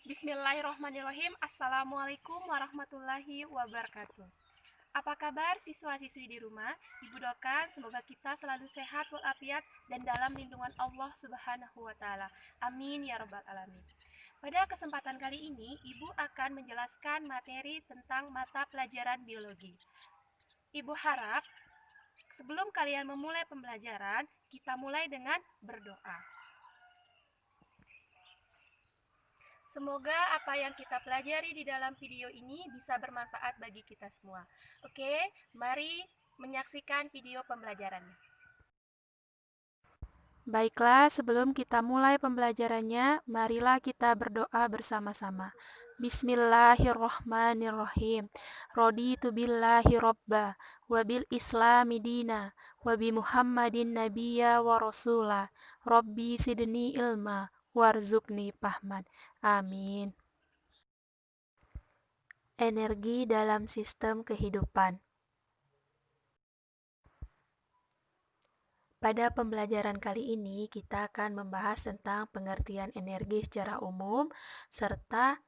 Bismillahirrahmanirrahim. Assalamualaikum warahmatullahi wabarakatuh. Apa kabar siswa-siswi di rumah? Ibu doakan semoga kita selalu sehat walafiat dan dalam lindungan Allah Subhanahu wa taala. Amin ya rabbal alamin. Pada kesempatan kali ini, Ibu akan menjelaskan materi tentang mata pelajaran biologi. Ibu harap sebelum kalian memulai pembelajaran, kita mulai dengan berdoa. Semoga apa yang kita pelajari di dalam video ini bisa bermanfaat bagi kita semua. Oke, mari menyaksikan video pembelajarannya. Baiklah, sebelum kita mulai pembelajarannya, marilah kita berdoa bersama-sama. Bismillahirrohmanirrohim. Raditu billahi robba, wabil islami dina, wabi muhammadin nabiyya wa rasula, Rabbi sidni ilma, warzukni fahman. Amin. Energi dalam sistem kehidupan. Pada pembelajaran kali ini, kita akan membahas tentang pengertian energi secara umum, serta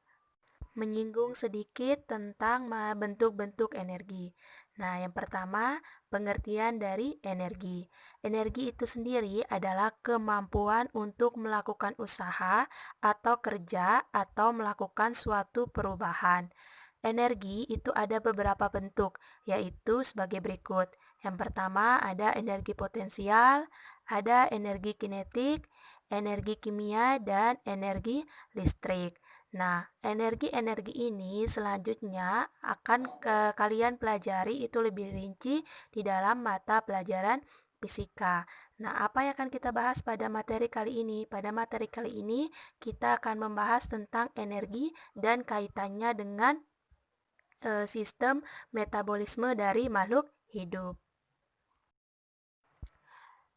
menyinggung sedikit tentang bentuk-bentuk energi. Nah, yang pertama, pengertian dari energi. Energi itu sendiri adalah kemampuan untuk melakukan usaha atau kerja atau melakukan suatu perubahan. Energi itu ada beberapa bentuk, yaitu sebagai berikut. Yang pertama ada energi potensial, ada energi kinetik, energi kimia, dan energi listrik. Nah, energi-energi ini selanjutnya akan kalian pelajari itu lebih rinci di dalam mata pelajaran fisika. Nah, apa yang akan kita bahas pada materi kali ini? Pada materi kali ini kita akan membahas tentang energi dan kaitannya dengan sistem metabolisme dari makhluk hidup.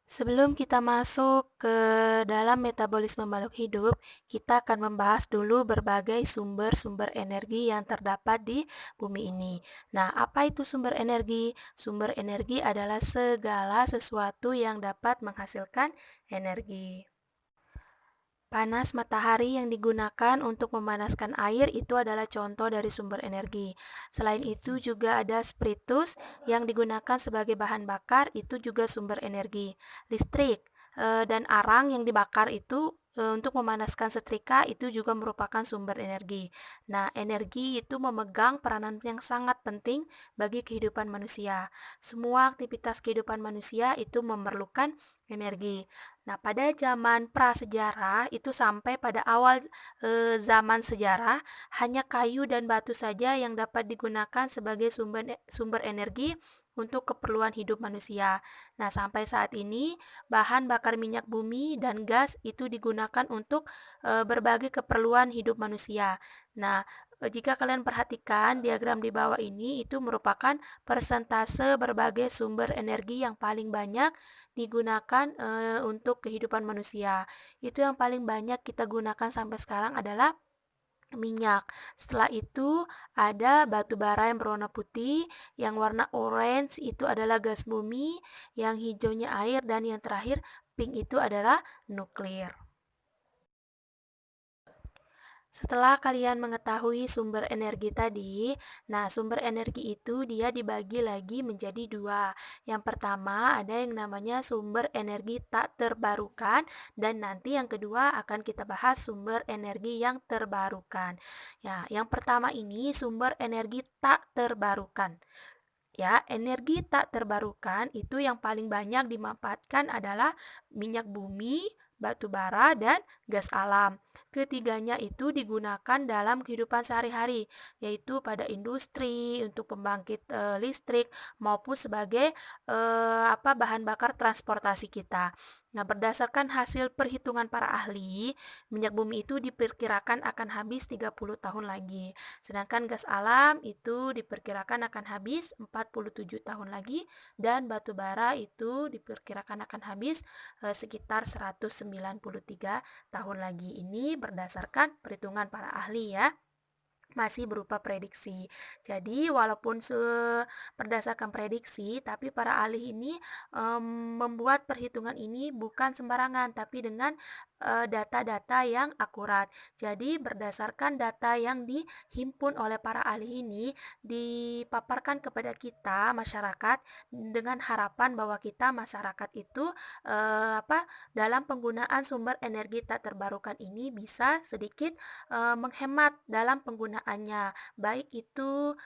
Sebelum kita masuk ke dalam metabolisme makhluk hidup, kita akan membahas dulu berbagai sumber-sumber energi yang terdapat di bumi ini. Nah, apa itu sumber energi? Sumber energi adalah segala sesuatu yang dapat menghasilkan energi. Panas matahari yang digunakan untuk memanaskan air itu adalah contoh dari sumber energi. Selain itu juga ada spiritus yang digunakan sebagai bahan bakar, itu juga sumber energi. Listrik dan arang yang dibakar itu untuk memanaskan setrika itu juga merupakan sumber energi. Nah, energi itu memegang peranan yang sangat penting bagi kehidupan manusia. Semua aktivitas kehidupan manusia itu memerlukan energi. Nah, pada zaman prasejarah itu sampai pada awal zaman sejarah, hanya kayu dan batu saja yang dapat digunakan sebagai sumber energi untuk keperluan hidup manusia. Nah, sampai saat ini bahan bakar minyak bumi dan gas itu digunakan untuk berbagai keperluan hidup manusia. Nah, jika kalian perhatikan diagram di bawah ini itu merupakan persentase berbagai sumber energi yang paling banyak digunakan untuk kehidupan manusia. Itu yang paling banyak kita gunakan sampai sekarang adalah minyak. Setelah itu ada batu bara yang berwarna putih, yang warna orange itu adalah gas bumi, yang hijaunya air, dan yang terakhir pink itu adalah nuklir. Setelah kalian mengetahui sumber energi tadi, nah sumber energi itu dia dibagi lagi menjadi dua. Yang pertama ada yang namanya sumber energi tak terbarukan, dan nanti yang kedua akan kita bahas sumber energi yang terbarukan. Ya, yang pertama ini sumber energi tak terbarukan. Ya, energi tak terbarukan itu yang paling banyak dimanfaatkan adalah minyak bumi, batu bara, dan gas alam. Ketiganya itu digunakan dalam kehidupan sehari-hari, yaitu pada industri, untuk pembangkit listrik, maupun sebagai bahan bakar transportasi kita. Nah, berdasarkan hasil perhitungan para ahli, minyak bumi itu diperkirakan akan habis 30 tahun lagi. Sedangkan gas alam itu diperkirakan akan habis 47 tahun lagi, dan batu bara itu diperkirakan akan habis sekitar 193 tahun lagi. Ini berdasarkan perhitungan para ahli ya. Masih berupa prediksi. Jadi walaupun berdasarkan prediksi, tapi para ahli ini membuat perhitungan ini bukan sembarangan, tapi dengan data-data yang akurat. Jadi berdasarkan data yang dihimpun oleh para ahli ini dipaparkan kepada kita masyarakat dengan harapan bahwa kita masyarakat itu dalam penggunaan sumber energi tak terbarukan ini bisa sedikit menghemat dalam penggunaannya, baik itu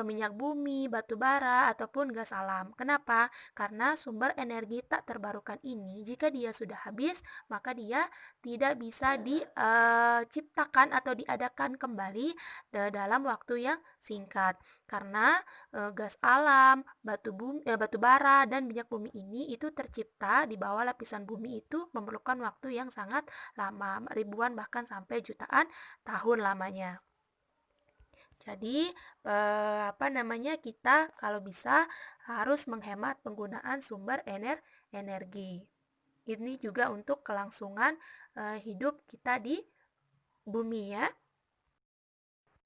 minyak bumi, batu bara, ataupun gas alam. Kenapa? Karena sumber energi tak terbarukan ini jika dia sudah habis, maka dia tidak bisa diciptakan atau diadakan kembali dalam waktu yang singkat. Karena gas alam, batu bara, dan minyak bumi ini itu tercipta di bawah lapisan bumi itu memerlukan waktu yang sangat lama, ribuan bahkan sampai jutaan tahun lamanya. Jadi kita kalau bisa harus menghemat penggunaan sumber energi. Ini juga untuk kelangsungan hidup kita di bumi ya.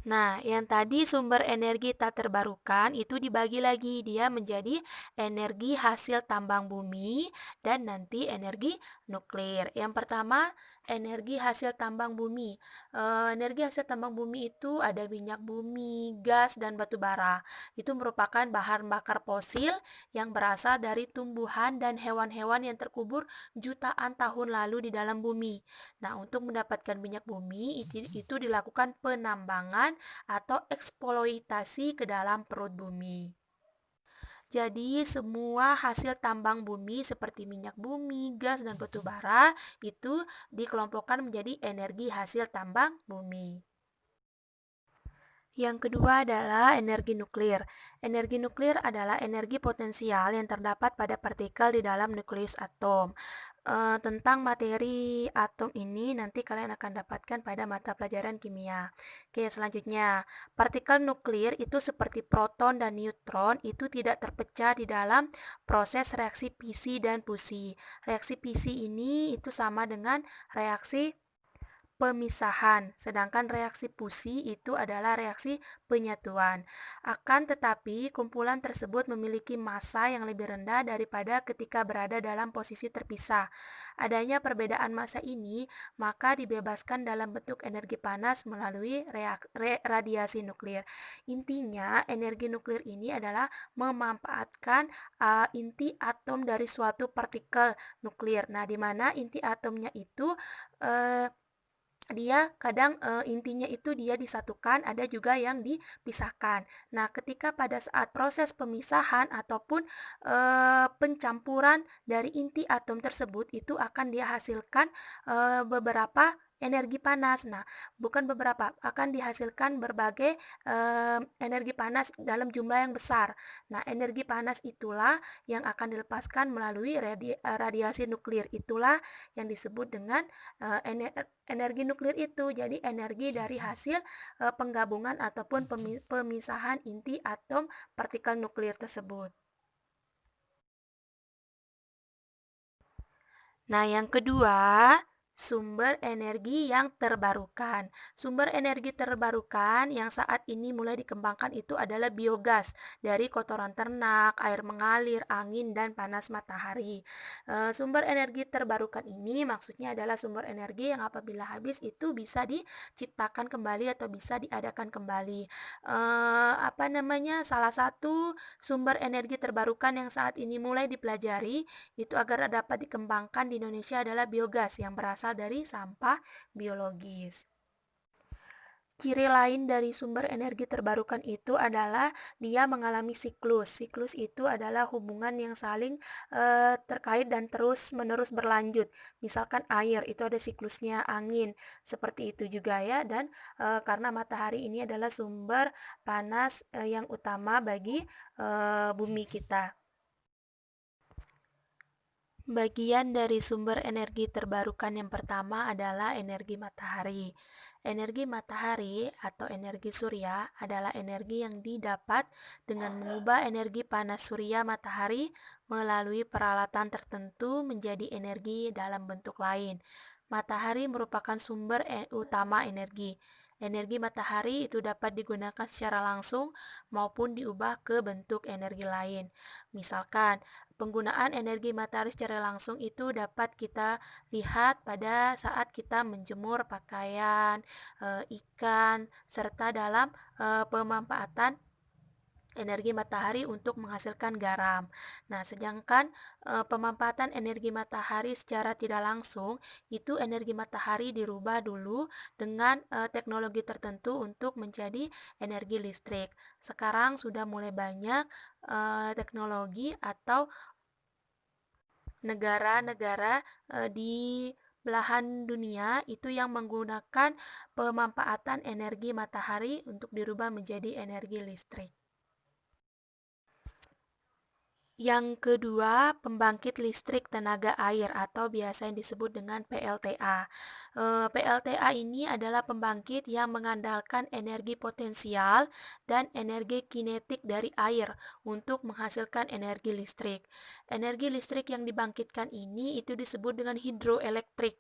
Nah, yang tadi sumber energi tak terbarukan itu dibagi lagi, dia menjadi energi hasil tambang bumi dan nanti energi nuklir. Yang pertama, energi hasil tambang bumi. Energi hasil tambang bumi itu ada minyak bumi, gas, dan batu bara. Itu merupakan bahan bakar fosil yang berasal dari tumbuhan dan hewan-hewan yang terkubur jutaan tahun lalu di dalam bumi. Nah, untuk mendapatkan minyak bumi itu dilakukan penambangan atau eksploitasi ke dalam perut bumi. Jadi semua hasil tambang bumi seperti minyak bumi, gas, dan batu bara itu dikelompokkan menjadi energi hasil tambang bumi. Yang kedua adalah energi nuklir. Energi nuklir adalah energi potensial yang terdapat pada partikel di dalam nukleus atom. Tentang materi atom ini nanti kalian akan dapatkan pada mata pelajaran kimia. Oke, selanjutnya, partikel nuklir itu seperti proton dan neutron itu tidak terpecah di dalam proses reaksi fisi dan fusi. Reaksi fisi ini itu sama dengan reaksi pemisahan, sedangkan reaksi fusi itu adalah reaksi penyatuan. Akan tetapi, kumpulan tersebut memiliki massa yang lebih rendah daripada ketika berada dalam posisi terpisah. Adanya perbedaan massa ini, maka dibebaskan dalam bentuk energi panas melalui radiasi nuklir. Intinya, energi nuklir ini adalah memanfaatkan inti atom dari suatu partikel nuklir. Nah, di mana inti atomnya itu dia kadang intinya itu dia disatukan, ada juga yang dipisahkan. Nah, ketika pada saat proses pemisahan ataupun pencampuran dari inti atom tersebut itu akan dihasilkan beberapa energi panas. Nah, bukan beberapa, akan dihasilkan berbagai energi panas dalam jumlah yang besar. Nah, energi panas itulah yang akan dilepaskan melalui radiasi nuklir. Itulah yang disebut dengan energi nuklir itu. Jadi energi dari hasil penggabungan ataupun pemisahan inti atom partikel nuklir tersebut. Nah, yang kedua, sumber energi yang terbarukan. Sumber energi terbarukan yang saat ini mulai dikembangkan itu adalah biogas dari kotoran ternak, air mengalir, angin, dan panas matahari. Sumber energi terbarukan ini maksudnya adalah sumber energi yang apabila habis itu bisa diciptakan kembali atau bisa diadakan kembali. Salah satu sumber energi terbarukan yang saat ini mulai dipelajari itu agar dapat dikembangkan di Indonesia adalah biogas yang berasal dari sampah biologis. Ciri lain dari sumber energi terbarukan itu adalah dia mengalami siklus. Siklus itu adalah hubungan yang saling terkait dan terus-menerus berlanjut. Misalkan air itu ada siklusnya, angin seperti itu juga ya. Dan karena matahari ini adalah sumber panas yang utama bagi bumi kita. Bagian dari sumber energi terbarukan yang pertama adalah energi matahari. Energi matahari atau energi surya adalah energi yang didapat dengan mengubah energi panas surya matahari melalui peralatan tertentu menjadi energi dalam bentuk lain. Matahari merupakan sumber utama energi. Energi matahari itu dapat digunakan secara langsung maupun diubah ke bentuk energi lain. Misalkan, penggunaan energi matahari secara langsung itu dapat kita lihat pada saat kita menjemur pakaian, ikan, serta dalam pemanfaatan energi matahari untuk menghasilkan garam. Nah, sedangkan pemanfaatan energi matahari secara tidak langsung itu energi matahari dirubah dulu dengan teknologi tertentu untuk menjadi energi listrik. Sekarang sudah mulai banyak teknologi atau negara-negara di belahan dunia itu yang menggunakan pemanfaatan energi matahari untuk dirubah menjadi energi listrik. Yang kedua, pembangkit listrik tenaga air atau biasa yang disebut dengan PLTA. PLTA ini adalah pembangkit yang mengandalkan energi potensial dan energi kinetik dari air untuk menghasilkan energi listrik. Energi listrik yang dibangkitkan ini itu disebut dengan hidroelektrik.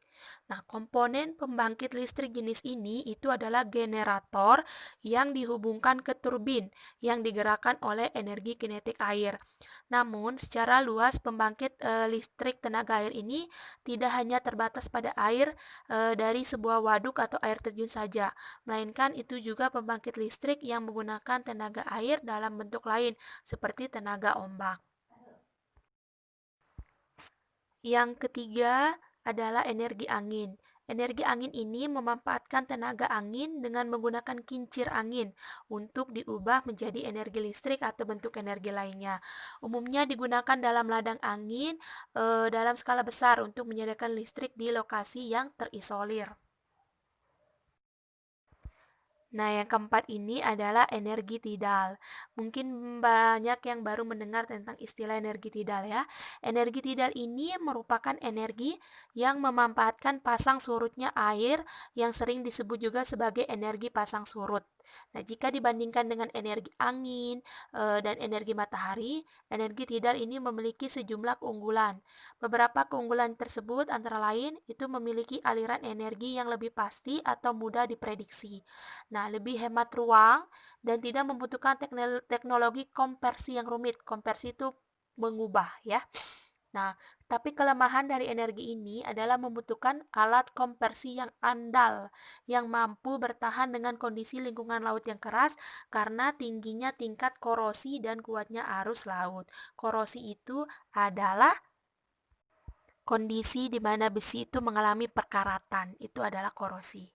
Nah, komponen pembangkit listrik jenis ini itu adalah generator yang dihubungkan ke turbin yang digerakkan oleh energi kinetik air. Namun, secara luas pembangkit listrik tenaga air ini tidak hanya terbatas pada air dari sebuah waduk atau air terjun saja, melainkan itu juga pembangkit listrik yang menggunakan tenaga air dalam bentuk lain, seperti tenaga ombak. Yang ketiga adalah energi angin. Energi angin ini memanfaatkan tenaga angin dengan menggunakan kincir angin untuk diubah menjadi energi listrik atau bentuk energi lainnya. Umumnya digunakan dalam ladang angin dalam skala besar untuk menyediakan listrik di lokasi yang terisolir. Nah, yang keempat ini adalah energi tidal. Mungkin banyak yang baru mendengar tentang istilah energi tidal ya. Energi tidal ini merupakan energi yang memanfaatkan pasang surutnya air yang sering disebut juga sebagai energi pasang surut. Nah, jika dibandingkan dengan energi angin dan energi matahari, energi tidal ini memiliki sejumlah keunggulan. Beberapa keunggulan tersebut antara lain itu memiliki aliran energi yang lebih pasti atau mudah diprediksi. Nah, lebih hemat ruang dan tidak membutuhkan teknologi konversi yang rumit. Konversi itu mengubah ya. Nah, tapi kelemahan dari energi ini adalah membutuhkan alat konversi yang andal, yang mampu bertahan dengan kondisi lingkungan laut yang keras karena tingginya tingkat korosi dan kuatnya arus laut. Korosi itu adalah kondisi di mana besi itu mengalami perkaratan, itu adalah korosi.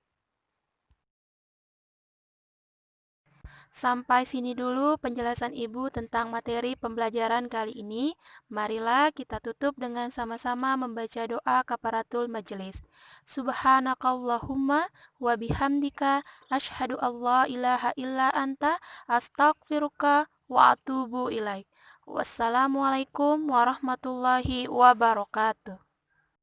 Sampai sini dulu penjelasan Ibu tentang materi pembelajaran kali ini. Marilah kita tutup dengan sama-sama membaca doa kafaratul majelis. Subhanakallahumma wa bihamdika asyhadu alla ilaha illa anta astaghfiruka wa atubu ilaik. Wassalamualaikum warahmatullahi wabarakatuh.